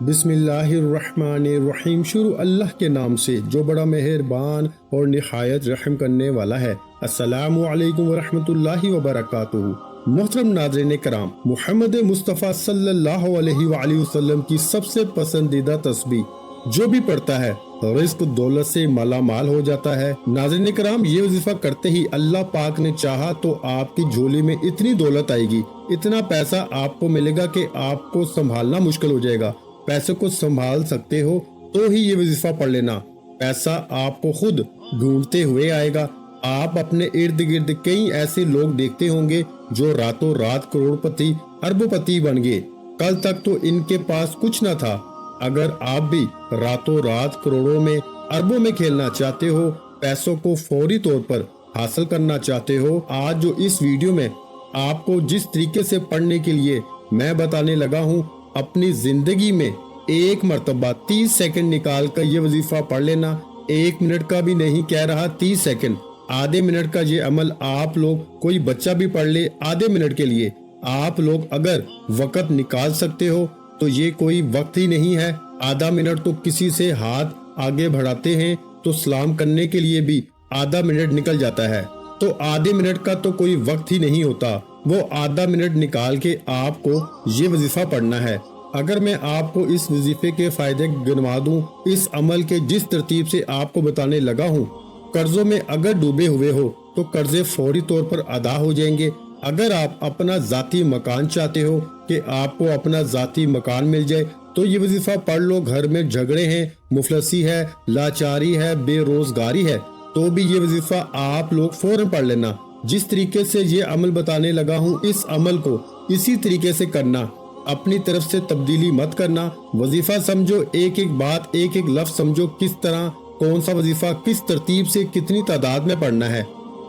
बिस्मिल्लाहिर्रहमानिर्रहीम। शुरू अल्लाह के नाम से जो बड़ा मेहरबान और निहायत रहम करने वाला है। अस्सलामु अलैकुम वरहमतुल्लाहि वबरकातुहू। मोहतरम नाज़रीन कराम, मोहम्मद मुस्तफ़ा सल्लल्लाहु अलैहि वसल्लम की सबसे पसंदीदा तस्बीह जो भी पढ़ता है रिज़्क़ दौलत से माला माल हो जाता है। नाज़रीन कराम, ये वजीफा करते ही अल्लाह पाक ने चाहा तो आपकी झोली में इतनी दौलत आएगी, इतना पैसा आपको मिलेगा कि आपको संभालना मुश्किल हो जाएगा। पैसे को संभाल सकते हो तो ही ये वजीफा पढ़ लेना। पैसा आपको खुद ढूंढते हुए आएगा। आप अपने इर्द गिर्द कई ऐसे लोग देखते होंगे जो रातों रात करोड़पति अरबपति बन गए। कल तक तो इनके पास कुछ न था। अगर आप भी रातों रात करोड़ों में अरबों में खेलना चाहते हो, पैसों को फौरी तौर पर हासिल करना चाहते हो, आज जो इस वीडियो में आपको जिस तरीके से पढ़ने के लिए मैं बताने लगा हूँ, अपनी जिंदगी में एक मर्तबा 30 सेकंड निकाल कर ये वजीफा पढ़ लेना। 1 मिनट का भी नहीं कह रहा, 30 सेकंड, आधे मिनट का ये अमल आप लोग, कोई बच्चा भी पढ़ ले आधे मिनट के लिए, आप लोग अगर वक्त निकाल सकते हो तो ये कोई वक्त ही नहीं है। आधा मिनट तो किसी से हाथ आगे बढ़ाते हैं तो सलाम करने के लिए भी आधा मिनट निकल जाता है। तो आधे मिनट का तो कोई वक्त ही नहीं होता। वो आधा मिनट निकाल के आपको ये वजीफा पढ़ना है। अगर मैं आपको इस वजीफे के फायदे गिनवा दूं, इस अमल के जिस तरतीब से आपको बताने लगा हूं, कर्जों में अगर डूबे हुए हो तो कर्जे फौरी तौर पर अदा हो जाएंगे। अगर आप अपना जाती मकान चाहते हो कि आपको अपना जाती मकान मिल जाए तो ये वजीफा पढ़ लो। घर में झगड़े हैं, मुफलसी है, लाचारी है, बेरोजगारी है, तो भी ये वजीफा आप लोग फौरन पढ़ लेना। जिस तरीके से ये अमल बताने लगा हूँ, इस अमल को इसी तरीके से करना। अपनी तरफ से तब्दीली मत करना। वजीफा समझो, एक एक बात, एक एक लफ्ज समझो, किस तरह कौन सा वजीफा किस तरतीब से कितनी तादाद में पढ़ना है,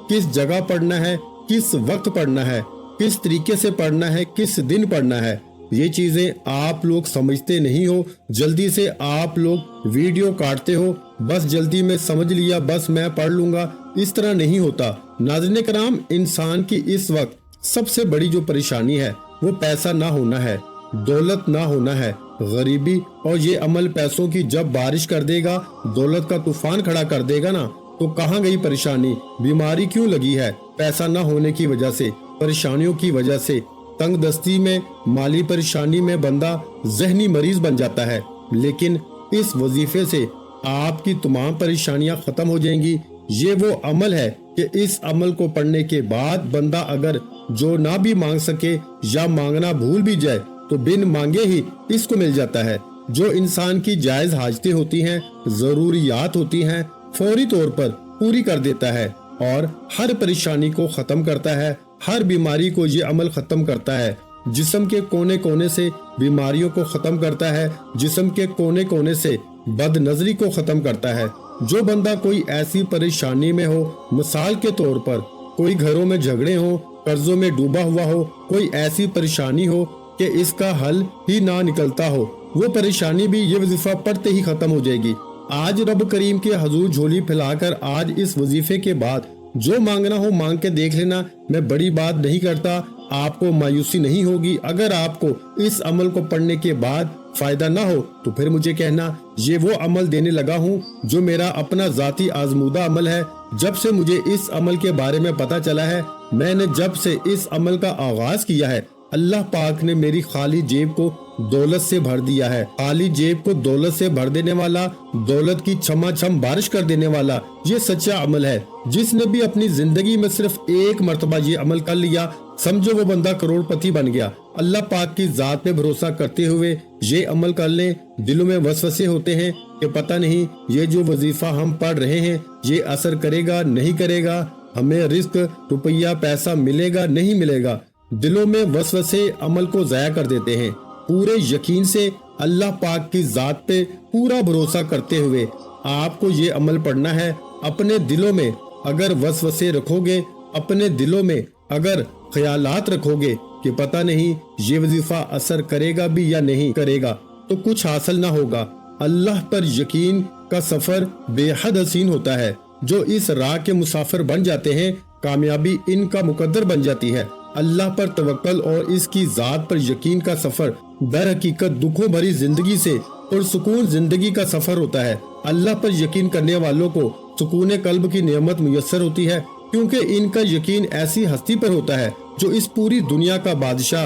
किस जगह पढ़ना है, किस वक्त पढ़ना है, किस तरीके से पढ़ना है, किस दिन पढ़ना है। ये चीजें आप लोग समझते नहीं हो। जल्दी से आप लोग वीडियो काटते हो, बस जल्दी में समझ लिया, बस मैं पढ़ लूंगा। इस तरह नहीं होता। नाज़रीन कराम, इंसान की इस वक्त सबसे बड़ी जो परेशानी है वो पैसा ना होना है, दौलत ना होना है, गरीबी। और ये अमल पैसों की जब बारिश कर देगा, दौलत का तूफान खड़ा कर देगा ना, तो कहाँ गई परेशानी? बीमारी क्यों लगी है? पैसा ना होने की वजह से, परेशानियों की वजह से, तंग दस्ती में, माली परेशानी में बंदा जहनी मरीज बन जाता है। लेकिन इस वजीफे से आपकी तमाम परेशानियां खत्म हो जाएंगी। ये वो अमल है कि इस अमल को पढ़ने के बाद बंदा अगर जो ना भी मांग सके या मांगना भूल भी जाए तो बिन मांगे ही इसको मिल जाता है। जो इंसान की जायज हाजतें होती हैं, जरूरियात होती हैं, फौरी तौर पर पूरी कर देता है और हर परेशानी को खत्म करता है। हर बीमारी को ये अमल खत्म करता है। जिस्म के कोने कोने से बीमारियों को खत्म करता है। जिस्म के कोने कोने से बदनजरी को खत्म करता है। जो बंदा कोई ऐसी परेशानी में हो, मिसाल के तौर पर कोई घरों में झगड़े हो, कर्जों में डूबा हुआ हो, कोई ऐसी परेशानी हो कि इसका हल ही ना निकलता हो, वो परेशानी भी ये वजीफा पढ़ते ही खत्म हो जाएगी। आज रब करीम के हजूर झोली फैलाकर आज इस वजीफे के बाद जो मांगना हो मांग के देख लेना। मैं बड़ी बात नहीं करता, आपको मायूसी नहीं होगी। अगर आपको इस अमल को पढ़ने के बाद फायदा ना हो तो फिर मुझे कहना। ये वो अमल देने लगा हूँ जो मेरा अपना जाती आजमूदा अमल है। जब से मुझे इस अमल के बारे में पता चला है, मैंने जब से इस अमल का आगाज किया है, अल्लाह पाक ने मेरी खाली जेब को दौलत से भर दिया है। खाली जेब को दौलत से भर देने वाला, दौलत की छमाछम बारिश कर देने वाला ये सच्चा अमल है। जिसने भी अपनी जिंदगी में सिर्फ एक मर्तबा ये अमल कर लिया, समझो वो बंदा करोड़पति बन गया। अल्लाह पाक की जात पे भरोसा करते हुए ये अमल कर लें। दिलों में वसवसे होते हैं कि पता नहीं ये जो वजीफा हम पढ़ रहे हैं ये असर करेगा नहीं करेगा, हमें रिस्क, रुपया, पैसा मिलेगा नहीं मिलेगा। दिलों में वसवसे अमल को जाया कर देते हैं। पूरे यकीन से अल्लाह पाक की जात पे पूरा भरोसा करते हुए आपको ये अमल पढ़ना है। अपने दिलों में अगर वसवसे रखोगे, अपने दिलों में अगर ख्यालात रखोगे कि पता नहीं ये वजीफा असर करेगा भी या नहीं करेगा, तो कुछ हासिल ना होगा। अल्लाह पर यकीन का सफर बेहद हसीन होता है। जो इस राह के मुसाफिर बन जाते हैं, कामयाबी इनका मुकद्दर बन जाती है। अल्लाह पर तवक्कल और इसकी जात पर यकीन का सफर दर हकीकत दुखों भरी जिंदगी से पुरसुकून जिंदगी का सफर होता है। अल्लाह पर यकीन करने वालों को सुकून कल्ब की नेमत मुयस्सर होती है, क्योंकि इनका यकीन ऐसी हस्ती पर होता है जो इस पूरी दुनिया का बादशाह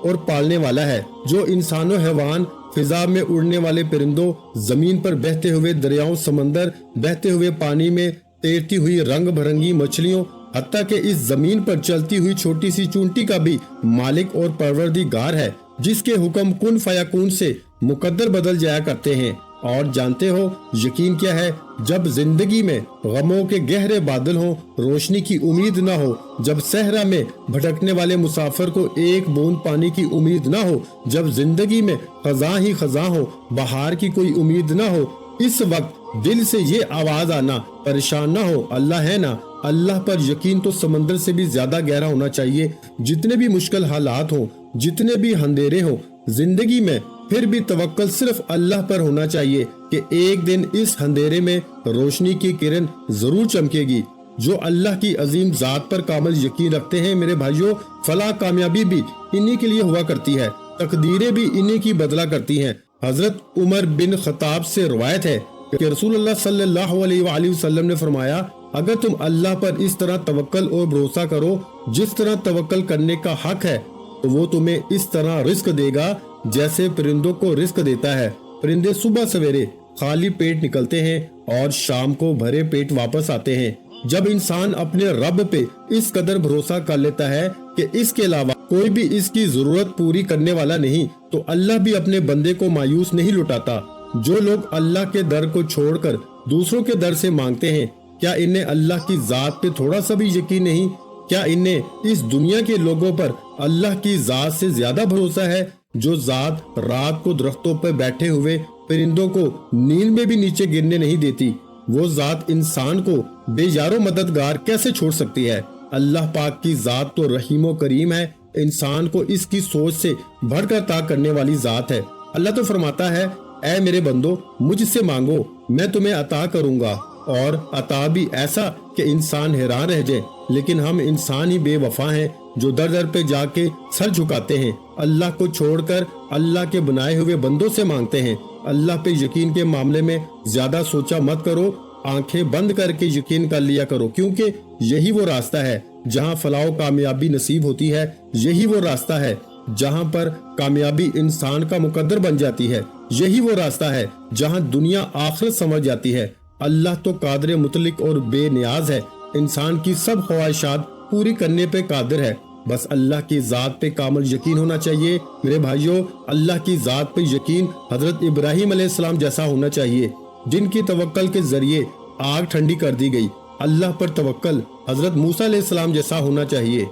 और पालने वाला है, जो इंसानों, हैवान, फिजा में उड़ने वाले परिंदों, जमीन पर बहते हुए दरियाओं, समंदर, बहते हुए पानी में तैरती हुई रंग भरंगी मछलियों, हत्ता के इस जमीन पर चलती हुई छोटी सी चूंटी का भी मालिक और परवरदिगार है, जिसके हुक्म कुन फयाकुन से मुकद्दर बदल जाया करते हैं। और जानते हो यकीन क्या है? जब जिंदगी में गमों के गहरे बादल हों, रोशनी की उम्मीद ना हो, जब सहरा में भटकने वाले मुसाफिर को एक बूंद पानी की उम्मीद ना हो, जब जिंदगी में खजा ही खजा हो, बहार की कोई उम्मीद ना हो, इस वक्त दिल से ये आवाज आना, परेशान ना हो, अल्लाह है ना। अल्लाह पर यकीन तो समंदर से भी ज्यादा गहरा होना चाहिए। जितने भी मुश्किल हालात हो, जितने भी अंधेरे हो जिंदगी में, फिर भी तवक्कल सिर्फ अल्लाह पर होना चाहिए कि एक दिन इस अंधेरे में रोशनी की किरण जरूर चमकेगी। जो अल्लाह की अजीम जात पर कामिल यकीन रखते हैं मेरे भाइयों, फलाह कामयाबी भी इन्हीं के लिए हुआ करती है, तकदीरें भी इन्हीं की बदला करती हैं। हजरत उमर बिन खताब से रवायत है कि रसूलुल्लाह सल्लल्लाहु अलैहि वसल्लम ने फरमाया, अगर तुम अल्लाह पर इस तरह तवक्कल और भरोसा करो जिस तरह तवक्कल करने का हक है, तो वो तुम्हें इस तरह रिस्क देगा जैसे परिंदों को रिस्क देता है। परिंदे सुबह सवेरे खाली पेट निकलते हैं और शाम को भरे पेट वापस आते हैं। जब इंसान अपने रब पे इस कदर भरोसा कर लेता है कि इसके अलावा कोई भी इसकी जरूरत पूरी करने वाला नहीं, तो अल्लाह भी अपने बंदे को मायूस नहीं लुटाता। जो लोग अल्लाह के दर को छोड़कर दूसरों के दर से मांगते हैं, क्या इन्हें अल्लाह की जात पे थोड़ा सा भी यकीन नहीं? क्या इन्हें इस दुनिया के लोगों पर अल्लाह की जात से ज्यादा भरोसा है? जो जात रात को दरख्तों पर बैठे हुए परिंदों को नींद में भी नीचे गिरने नहीं देती, वो जात इंसान को बेयारो मददगार कैसे छोड़ सकती है? अल्लाह पाक की जात तो रहीमो करीम है, इंसान को इसकी सोच से बढ़कर ता करने वाली जात है। अल्लाह तो फरमाता है, ऐ मेरे बंदो मुझसे मांगो मैं तुम्हें अता करूंगा, और अता भी ऐसा कि इंसान हैरान रह जाए। लेकिन हम इंसान ही बेवफा हैं जो दर दर पे जाके सर झुकाते हैं, अल्लाह को छोड़कर अल्लाह के बनाए हुए बंदों से मांगते हैं। अल्लाह पे यकीन के मामले में ज्यादा सोचा मत करो, आंखें बंद करके यकीन कर लिया करो, क्योंकि यही वो रास्ता है जहां फलाह कामयाबी नसीब होती है। यही वो रास्ता है जहां पर कामयाबी इंसान का मुकद्दर बन जाती है। यही वो रास्ता है जहां दुनिया आखिरत समझ जाती है। अल्लाह तो कादिर मुतलिक और बेनियाज है, इंसान की सब ख्वाहिशात पूरी करने पे कादिर है। बस अल्लाह की जात पे कामिल यकीन होना चाहिए मेरे भाइयों। अल्लाह की जात पे यकीन हजरत इब्राहिम अलैहिस्सलाम जैसा होना चाहिए, जिनकी तवक्कल के जरिए आग ठंडी कर दी गई। अल्लाह पर तवक्कल हजरत मूसा अलैहिस्सलाम जैसा होना चाहिए,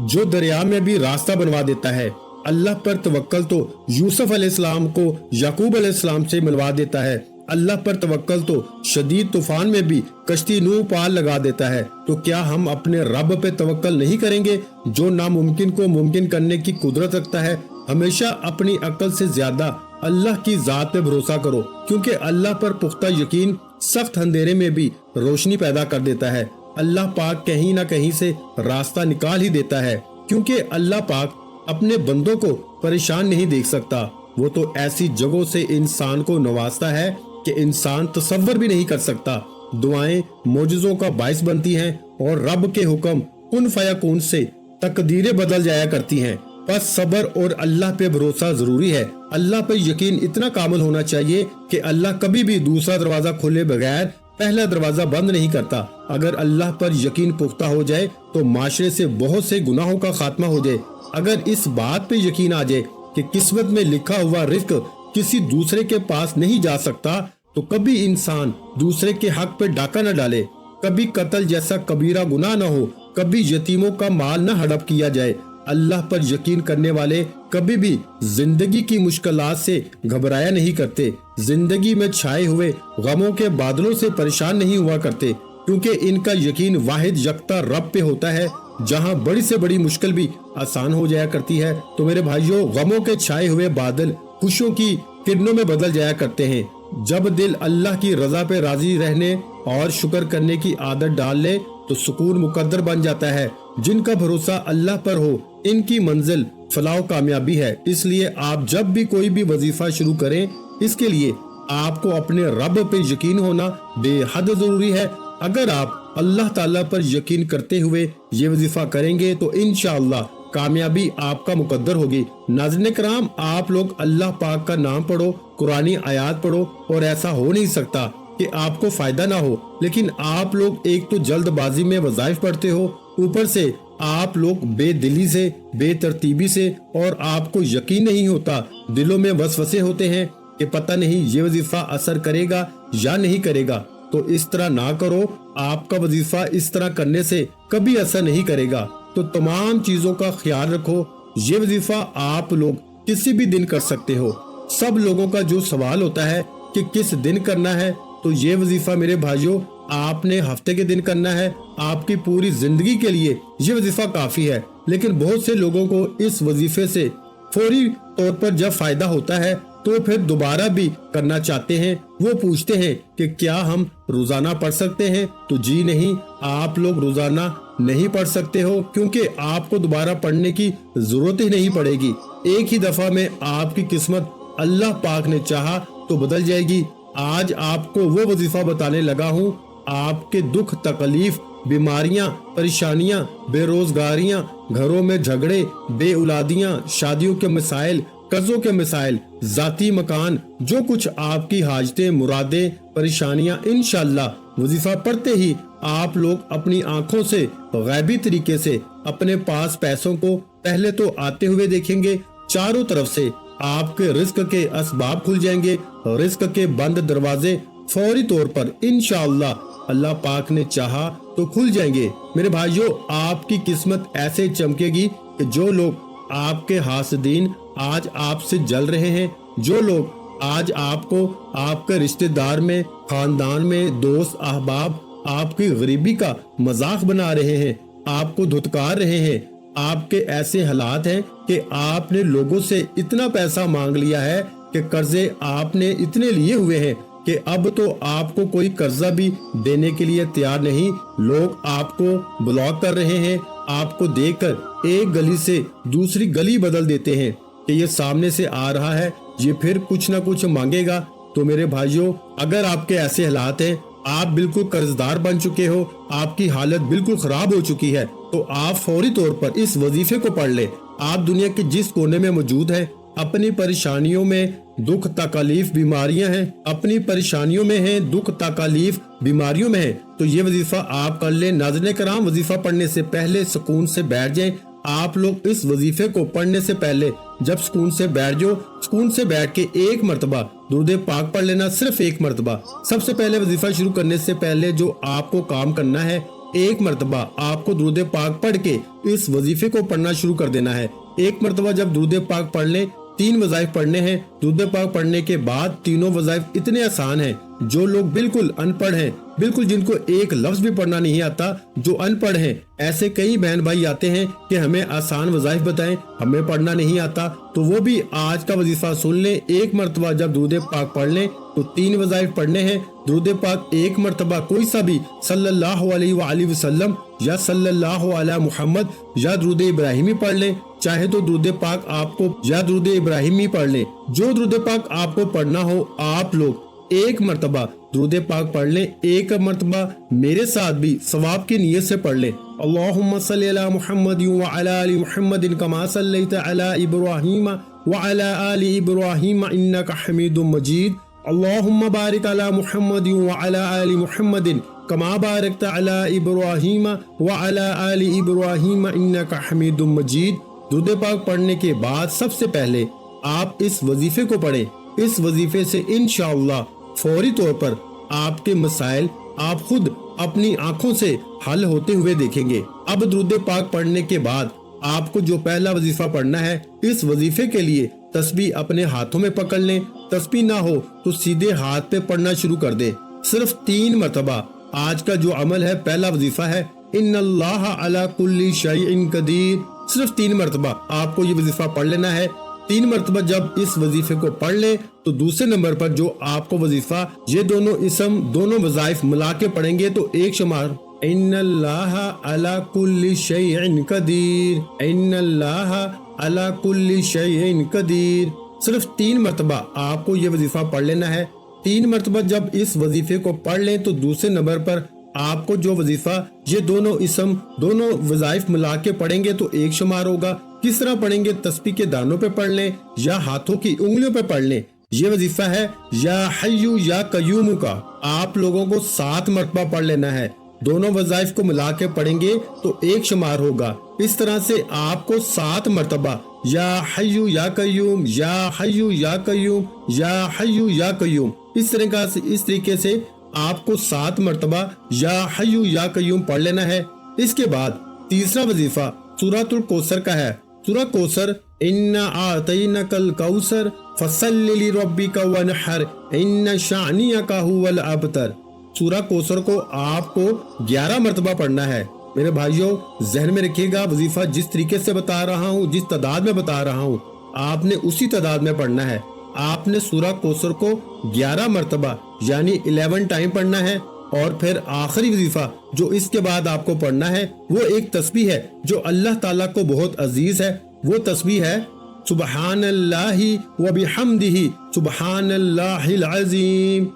जो दरिया में भी रास्ता बनवा देता है। अल्लाह पर तवक्कल तो यूसुफ अलैहिस्सलाम को याकूब अलैहिस्सलाम से मिलवा देता है। अल्लाह पर तवक्कल तो शदीद तूफान में भी कश्ती नूह पार लगा देता है। तो क्या हम अपने रब पे तवक्कल नहीं करेंगे, जो नामुमकिन को मुमकिन करने की कुदरत रखता है? हमेशा अपनी अक्ल से ज्यादा अल्लाह की जात पे भरोसा करो, क्योंकि अल्लाह पर पुख्ता यकीन सख्त अंधेरे में भी रोशनी पैदा कर देता है। अल्लाह पाक कहीं ना कहीं से रास्ता निकाल ही देता है, क्योंकि अल्लाह पाक अपने बंदों को परेशान नहीं देख सकता। वो तो ऐसी जगहों से इंसान को नवाजता है कि इंसान तसव्वुर भी नहीं कर सकता। दुआएं मोजज़ों का बाइस बनती हैं और रब के हुक्म कुन फयाकुन से तकदीरें बदल जाया करती हैं। बस सब्र और अल्लाह पे भरोसा जरूरी है। अल्लाह पे यकीन इतना कामिल होना चाहिए कि अल्लाह कभी भी दूसरा दरवाजा खोले बगैर पहला दरवाजा बंद नहीं करता। अगर अल्लाह पर यकीन पुख्ता हो जाए तो माशरे से बहुत से गुनाहों का खात्मा हो जाए। अगर इस बात पे यकीन आ जाए कि किस्मत में लिखा हुआ रिस्क किसी दूसरे के पास नहीं जा सकता, तो कभी इंसान दूसरे के हक पे डाका न डाले, कभी कत्ल जैसा कबीरा गुनाह न हो, कभी यतीमों का माल न हड़प किया जाए। अल्लाह पर यकीन करने वाले कभी भी जिंदगी की मुश्किलात से घबराया नहीं करते, जिंदगी में छाए हुए गमों के बादलों से परेशान नहीं हुआ करते, क्योंकि इनका यकीन वाहिद यकता रब पे होता है, जहां बड़ी से बड़ी मुश्किल भी आसान हो जाया करती है। तो मेरे भाइयों, गमों के छाए हुए बादल खुशियों की किरणों में बदल जाया करते हैं। जब दिल अल्लाह की रजा पे राजी रहने और शुक्र करने की आदत डाल ले तो सुकून मुकद्दर बन जाता है। जिनका भरोसा अल्लाह पर हो, इनकी मंजिल فلاح و کامیابی ہے۔ اس لیے آپ جب بھی کوئی بھی وظیفہ شروع کریں، اس کے لیے آپ کو اپنے رب پہ یقین ہونا بے حد ضروری ہے۔ اگر آپ اللہ تعالیٰ پر یقین کرتے ہوئے یہ وظیفہ کریں گے تو انشاءاللہ کامیابی آپ کا مقدر ہوگی۔ ناظرین کرام، آپ لوگ اللہ پاک کا نام پڑھو، قرآنی آیات پڑھو، اور ایسا ہو نہیں سکتا کہ آپ کو فائدہ نہ ہو، لیکن آپ لوگ ایک تو جلد بازی میں وظائف پڑھتے ہو، اوپر سے آپ لوگ بے دلی سے، بے ترتیبی سے، اور آپ کو یقین نہیں ہوتا، دلوں میں وسوسے ہوتے ہیں کہ پتہ نہیں یہ وظیفہ اثر کرے گا یا نہیں کرے گا۔ تو اس طرح نہ کرو، آپ کا وظیفہ اس طرح کرنے سے کبھی اثر نہیں کرے گا۔ تو تمام چیزوں کا خیال رکھو۔ یہ وظیفہ آپ لوگ کسی بھی دن کر سکتے ہو۔ سب لوگوں کا جو سوال ہوتا ہے کہ کس دن کرنا ہے، تو یہ وظیفہ میرے بھائیوں آپ نے ہفتے کے دن کرنا ہے، آپ کی پوری زندگی کے لیے یہ وظیفہ کافی ہے۔ لیکن بہت سے لوگوں کو اس وظیفے سے فوری طور پر جب فائدہ ہوتا ہے تو پھر دوبارہ بھی کرنا چاہتے ہیں۔ وہ پوچھتے ہیں کہ کیا ہم روزانہ پڑھ سکتے ہیں؟ تو جی نہیں، آپ لوگ روزانہ نہیں پڑھ سکتے ہو، کیونکہ آپ کو دوبارہ پڑھنے کی ضرورت ہی نہیں پڑے گی۔ ایک ہی دفعہ میں آپ کی قسمت اللہ پاک نے چاہا تو بدل جائے گی۔ آج آپ کو وہ وظیفہ بتانے لگا ہوں، آپ کے دکھ تکلیف، بیماریاں، پریشانیاں، بے روزگاریاں، گھروں میں جھگڑے، بے اولادیاں، شادیوں کے مسائل، قرضوں کے مسائل، ذاتی مکان، جو کچھ آپ کی حاجتیں، مرادیں، پریشانیاں، انشاءاللہ وظیفہ پڑھتے ہی آپ لوگ اپنی آنکھوں سے غیبی طریقے سے اپنے پاس پیسوں کو پہلے تو آتے ہوئے دیکھیں گے، چاروں طرف سے آپ کے رزق کے اسباب کھل جائیں گے، رزق کے بند دروازے فوری طور پر انشاءاللہ اللہ پاک نے چاہا تو کھل جائیں گے۔ میرے بھائیوں، آپ کی قسمت ایسے چمکے گی کہ جو لوگ آپ کے حاسدین آج آپ سے جل رہے ہیں، جو لوگ آج آپ کو آپ کے رشتہ دار میں، خاندان میں، دوست احباب آپ کی غریبی کا مذاق بنا رہے ہیں، آپ کو دھتکار رہے ہیں، آپ کے ایسے حالات ہیں کہ آپ نے لوگوں سے اتنا پیسہ مانگ لیا ہے کہ قرضے آپ نے اتنے لیے ہوئے ہیں کہ اب تو آپ کو کوئی قرضہ بھی دینے کے لیے تیار نہیں۔ لوگ آپ کو بلاک کر رہے ہیں، آپ کو دیکھ کر ایک گلی سے دوسری گلی بدل دیتے ہیں کہ یہ سامنے سے آ رہا ہے، یہ پھر کچھ نہ کچھ مانگے گا۔ تو میرے بھائیوں، اگر آپ کے ایسے حالات ہیں، آپ بالکل قرضدار بن چکے ہو، آپ کی حالت بالکل خراب ہو چکی ہے، تو آپ فوری طور پر اس وظیفے کو پڑھ لیں۔ آپ دنیا کے جس کونے میں موجود ہیں، اپنی پریشانیوں میں، دکھ تکلیف، بیماریاں ہیں، اپنی پریشانیوں میں ہیں، دکھ تکلیف، بیماریوں میں ہیں، تو یہ وظیفہ آپ کر لیں۔ ناظرین کرام، وظیفہ پڑھنے سے پہلے سکون سے بیٹھ جائیں۔ آپ لوگ اس وظیفے کو پڑھنے سے پہلے جب سکون سے بیٹھ جاؤ، سکون سے بیٹھ کے ایک مرتبہ درود پاک پڑھ لینا، صرف ایک مرتبہ۔ سب سے پہلے وظیفہ شروع کرنے سے پہلے جو آپ کو کام کرنا ہے، ایک مرتبہ آپ کو درود پاک پڑھ کے اس وظیفے کو پڑھنا شروع کر دینا ہے۔ ایک مرتبہ جب درود پاک پڑھ لیں، 3 وظائف پڑھنے ہیں۔ درود پاک پڑھنے کے بعد تینوں وظائف اتنے آسان ہیں، جو لوگ بالکل ان پڑھ ہیں، بالکل جن کو ایک لفظ بھی پڑھنا نہیں آتا، جو ان پڑھ ہیں، ایسے کئی بہن بھائی آتے ہیں کہ ہمیں آسان وظائف بتائیں، ہمیں پڑھنا نہیں آتا، تو وہ بھی آج کا وظیفہ سن لیں۔ ایک مرتبہ جب درود پاک پڑھ لیں تو 3 وظائف پڑھنے ہیں۔ درود پاک ایک مرتبہ کوئی سا بھی صلی اللہ علیہ وآلہ وسلم یا صلی اللہ علی محمد یا درود ابراہیمی پڑھ لیں، چاہے تو درود پاک آپ کو یا درود ابراہیمی پڑھ لیں، جو درود پاک آپ کو پڑھنا ہو آپ لوگ ایک مرتبہ درود پاک پڑھ لیں۔ ایک مرتبہ میرے ساتھ بھی ثواب کی نیت سے پڑھ لیں۔ اللہم صلی علی محمد وعلی آل محمد کما صلیت علی ابراہیم وعلی آل ابراہیم انک حمید مجید۔ اللہم بارک علی محمد وعلی آل محمد کما بارکت علی ابراہیم وعلی آل ابراہیم انک حمید مجید۔ درود پاک پڑھنے کے بعد سب سے پہلے آپ اس وظیفے کو پڑھیں۔ اس وظیفے سے انشاءاللہ فوری طور پر آپ کے مسائل آپ خود اپنی آنکھوں سے حل ہوتے ہوئے دیکھیں گے۔ اب درود پاک پڑھنے کے بعد آپ کو جو پہلا وظیفہ پڑھنا ہے، اس وظیفے کے لیے تسبیح اپنے ہاتھوں میں پکڑ لیں۔ تسبیح نہ ہو تو سیدھے ہاتھ پہ پڑھنا شروع کر دیں۔ صرف 3 مرتبہ آج کا جو عمل ہے، پہلا وظیفہ ہے ان اللہ علی کل شیء قدیر، صرف 3 مرتبہ آپ کو یہ وظیفہ پڑھ لینا ہے۔ 3 مرتبہ جب اس وظیفے کو پڑھ لیں تو دوسرے نمبر پر جو آپ کو وظیفہ، یہ دونوں اسم، دونوں وظائف ملا کے پڑھیں گے تو ایک شمار، ان اللہ علی کل شیء قدیر، ان اللہ अला कुल्ली शैइन कदीर। सिर्फ 3 मरतबा आपको ये वजीफा पढ़ लेना है। 3 मरतबा जब इस वजीफे को पढ़ लें तो दूसरे नंबर पर आपको जो वजीफा ये दोनों इसम दोनों वजाइफ मिला के पढ़ेंगे तो 1 शुमार होगा। किस तरह पढ़ेंगे? तस्बीह के दानों पे पढ़ लें या हाथों की उंगलियों पे पढ़ लें। ये वजीफा है या हय्यू या कय्यूम का। आप लोगों को 7 मरतबा पढ़ लेना है। दोनों वजाइफ को मिला के पढ़ेंगे तो 1 शुमार होगा। इस तरह से आपको 7 मरतबा या हय्यू या कय्यूम, या हय्यू या कय्यूम, या हय्यू या कय्यूम, इस तरीके से आपको 7 मरतबा या हय्यू या कय्यूम पढ़ लेना है। इसके बाद तीसरा वजीफा सूरतुल कौसर का है। सूरह कौसर, इन्ना आतैनकल कौसर फसल्लि लिरब्बिका वनहर इन्ना शानियका हुवल अबतर। सूरह कौसर को आपको 11 मरतबा पढ़ना है। मेरे भाइयों, जहन में रखिएगा, वजीफा जिस तरीके से बता रहा हूँ, जिस तादाद में बता रहा हूँ, आपने उसी तादाद में पढ़ना है। आपने सूरह कौसर को 11 मरतबा यानी 11 टाइम पढ़ना है। और फिर आखिरी वजीफा जो इसके बाद आपको पढ़ना है वो एक तस्बीह है जो अल्लाह ताला को बहुत अजीज है। वो तस्बीह है सुबहानल्लाहि व बिहम्दिही सुबहानल्लाहिल अज़ीम,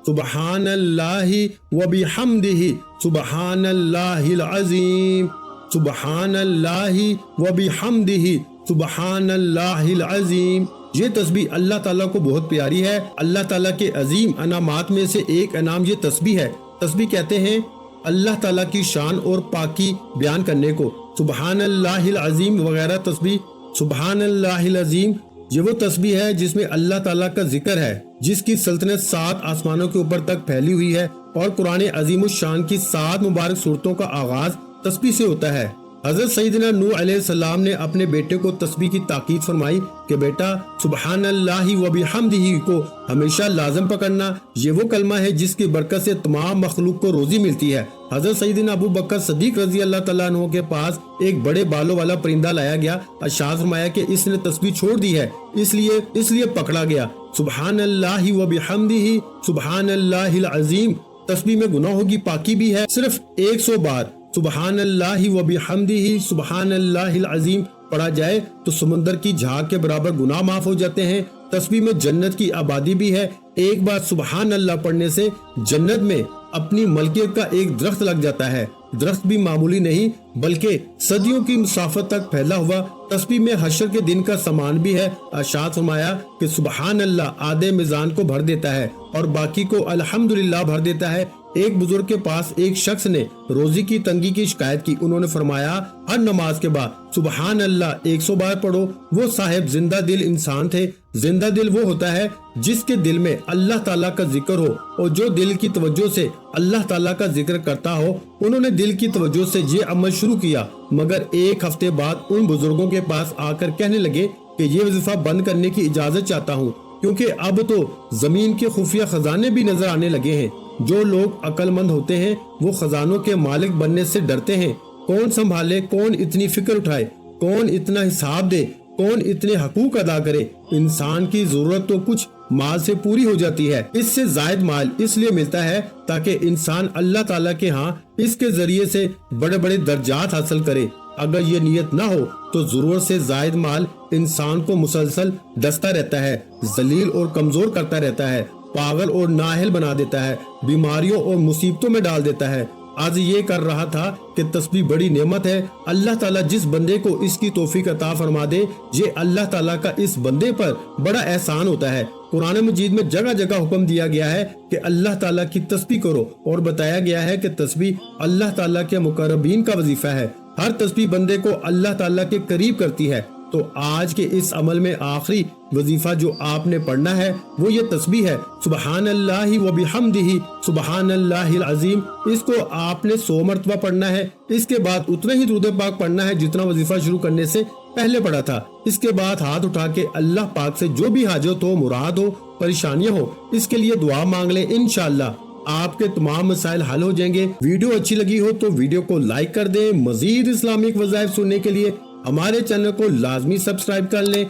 सुबहानल्लाहि व बिहम्दिही सुबहानल्लाहिल अज़ीम, सुबहानल्लाहि व बिहम्दिही सुबहानल्लाहिल अज़ीम। ये तस्बीह अल्लाह ताला को बहुत प्यारी है। अल्लाह ताला के अजीम अनामात में से एक अनाम ये तस्बीह है। तस्बीह कहते हैं अल्लाह ताला की शान और पाकी बयान करने को। सुबहानल्लाहिल अज़ीम वगैरह तस्बीह। सुबहानल्लाहिल अज़ीम ये वो तस्बीह है जिसमें अल्लाह ताला का जिक्र है, जिसकी सल्तनत 7 आसमानों के ऊपर तक फैली हुई है। और कुरान अज़ीम शान की 7 मुबारक सूरतों का आगाज तस्बीह से होता है। हजरत सईदना नूह अलैहिस्सलाम ने अपने बेटे को तस्बीह की ताकीद फरमाई कि बेटा सुबहानल्लाहि व बिहम्दिही को हमेशा लाजम पकड़ना। ये वो कलमा है जिसकी बरकत से तमाम मखलूक को रोजी मिलती है। हजरत सईदना अबू बकर सदीक रजी अल्लाह तआला अन्हु के पास एक बड़े बालों वाला परिंदा लाया गया। अर्शाद फरमाया कि इसने तस्बीह छोड़ दी है, इसलिए पकड़ा गया। सुबहानल्लाहि व बिहम्दिही सुबहानल्लाहिल अज़ीम तस्बीह में गुनाहों की पाकी भी है। सिर्फ 100 बार सुबहानल्लाहि व बिहम्दिही सुबहानल्लाहिल अज़ीम पढ़ा जाए तो समुंदर की झाग के बराबर गुनाह माफ हो जाते हैं। तस्बीह में जन्नत की आबादी भी है। एक बार सुबहान अल्लाह पढ़ने से जन्नत में अपनी मलकियत का एक दरख्त लग जाता है। दरख्त भी मामूली नहीं बल्कि सदियों की मुसाफत तक फैला हुआ। तस्बीह में हशर के दिन का सामान भी है। अर्शाद फरमाया कि सुबहान अल्लाह आधे मिजान को भर देता है और बाकी को अल्हम्दुलिल्लाह भर देता है। एक बुजुर्ग के पास एक शख्स ने रोजी की तंगी की शिकायत की। उन्होंने फरमाया हर नमाज के बाद सुबहान अल्लाह 100 बार पढ़ो। वो साहिब जिंदा दिल इंसान थे। जिंदा दिल वो होता है जिसके दिल में अल्लाह ताला का जिक्र हो और जो दिल की तवज्जो से अल्लाह ताला का जिक्र करता हो। उन्होंने दिल की तवज्जो से ये अमल शुरू किया, मगर एक हफ्ते बाद उन बुजुर्गों के पास आकर कहने लगे कि ये वजीफा बंद करने की इजाजत चाहता हूँ, क्योंकि अब तो जमीन के खुफिया खजाने भी नजर आने लगे हैं। जो लोग अक्लमंद होते हैं वो खजानों के मालिक बनने से डरते हैं। कौन संभाले, कौन इतनी फिक्र उठाए, कौन इतना हिसाब दे, कौन इतने हकूक अदा करे। इंसान की जरूरत तो कुछ माल से पूरी हो जाती है। इससे जायद माल इसलिए मिलता है ताकि इंसान अल्लाह ताला के यहाँ इसके जरिए से बड़े बड़े दर्जात हासिल करे। अगर ये नियत ना हो तो जरूरत से जायद माल इंसान को मुसलसल डसता रहता है, जलील और कमजोर करता रहता है, पागल और नाअहल बना देता है, बीमारियों और मुसीबतों में डाल देता है। आज ये कर रहा था कि तस्बीह बड़ी नेमत है। अल्लाह ताला जिस बंदे को इसकी तौफीक अता फरमा दे, ये अल्लाह ताला का इस बंदे पर बड़ा एहसान होता है। कुरान मजीद में जगह जगह हुक्म दिया गया है कि अल्लाह ताला की तस्बीह करो और बताया गया है कि तस्बीह अल्लाह ताला के मुकर्रबीन का वजीफा है। हर तस्बीह बंदे को अल्लाह ताला के करीब करती है। तो आज के इस अमल में आखिरी वजीफा जो आपने पढ़ना है वो ये तस्बीह है सुबहानल्लाहि व बिहम्दिही सुबहानल्लाहिल अज़ीम। इसको आपने 100 मरतबा पढ़ना है। इसके बाद उतना ही दुरूद पाक पढ़ना है जितना वजीफा शुरू करने से पहले पढ़ा था। इसके बाद हाथ उठा के अल्लाह पाक से जो भी हाजत हो, मुराद हो, परेशानियां हो, इसके लिए दुआ मांग लें। इंशाअल्लाह आपके तमाम मसाइल हल हो जाएंगे। वीडियो अच्छी लगी हो तो वीडियो को लाइक कर दें। मजीद इस्लामिक वज़ाइफ सुनने के लिए हमारे चैनल को लाजमी सब्सक्राइब कर लें